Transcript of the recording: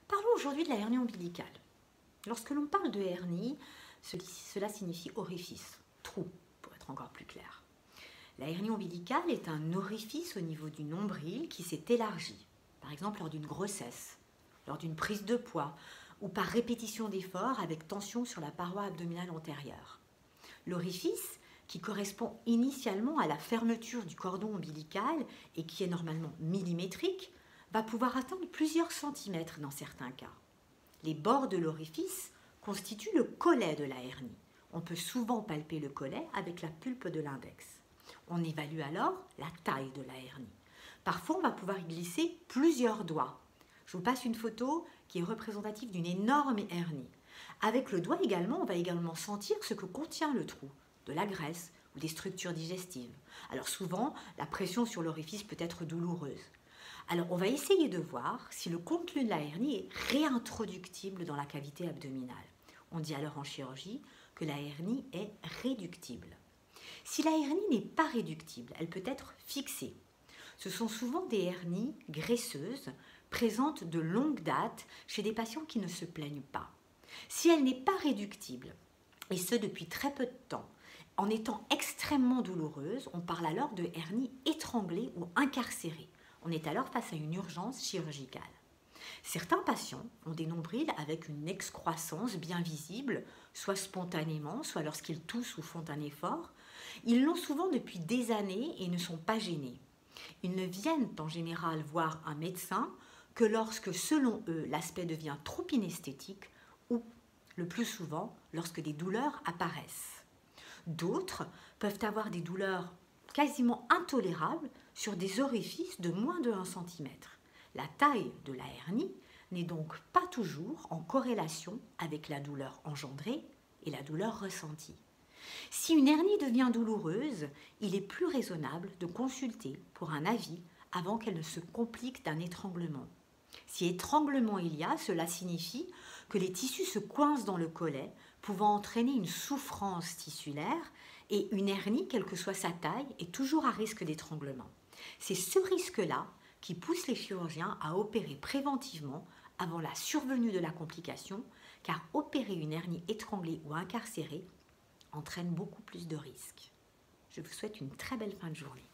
Parlons aujourd'hui de la hernie ombilicale. Lorsque l'on parle de hernie, cela signifie orifice, trou, pour être encore plus clair. La hernie ombilicale est un orifice au niveau du nombril qui s'est élargi, par exemple lors d'une grossesse, lors d'une prise de poids ou par répétition d'efforts avec tension sur la paroi abdominale antérieure. L'orifice, qui correspond initialement à la fermeture du cordon ombilical et qui est normalement millimétrique, va pouvoir atteindre plusieurs centimètres dans certains cas. Les bords de l'orifice constituent le collet de la hernie. On peut souvent palper le collet avec la pulpe de l'index. On évalue alors la taille de la hernie. Parfois, on va pouvoir y glisser plusieurs doigts. Je vous passe une photo qui est représentative d'une énorme hernie. Avec le doigt également, on va également sentir ce que contient le trou, de la graisse ou des structures digestives. Alors souvent, la pression sur l'orifice peut être douloureuse. Alors on va essayer de voir si le contenu de la hernie est réintroductible dans la cavité abdominale. On dit alors en chirurgie que la hernie est réductible. Si la hernie n'est pas réductible, elle peut être fixée. Ce sont souvent des hernies graisseuses, présentes de longue date chez des patients qui ne se plaignent pas. Si elle n'est pas réductible, et ce depuis très peu de temps, en étant extrêmement douloureuse, on parle alors de hernie étranglée ou incarcérée. On est alors face à une urgence chirurgicale. Certains patients ont des nombrils avec une excroissance bien visible, soit spontanément, soit lorsqu'ils toussent ou font un effort. Ils l'ont souvent depuis des années et ne sont pas gênés. Ils ne viennent en général voir un médecin que lorsque, selon eux, l'aspect devient trop inesthétique ou, le plus souvent, lorsque des douleurs apparaissent. D'autres peuvent avoir des douleurs quasiment intolérables sur des orifices de moins de 1 cm. La taille de la hernie n'est donc pas toujours en corrélation avec la douleur engendrée et la douleur ressentie. Si une hernie devient douloureuse, il est plus raisonnable de consulter pour un avis avant qu'elle ne se complique d'un étranglement. Si étranglement il y a, cela signifie que les tissus se coincent dans le collet, pouvant entraîner une souffrance tissulaire, et une hernie, quelle que soit sa taille, est toujours à risque d'étranglement. C'est ce risque-là qui pousse les chirurgiens à opérer préventivement avant la survenue de la complication, car opérer une hernie étranglée ou incarcérée entraîne beaucoup plus de risques. Je vous souhaite une très belle fin de journée.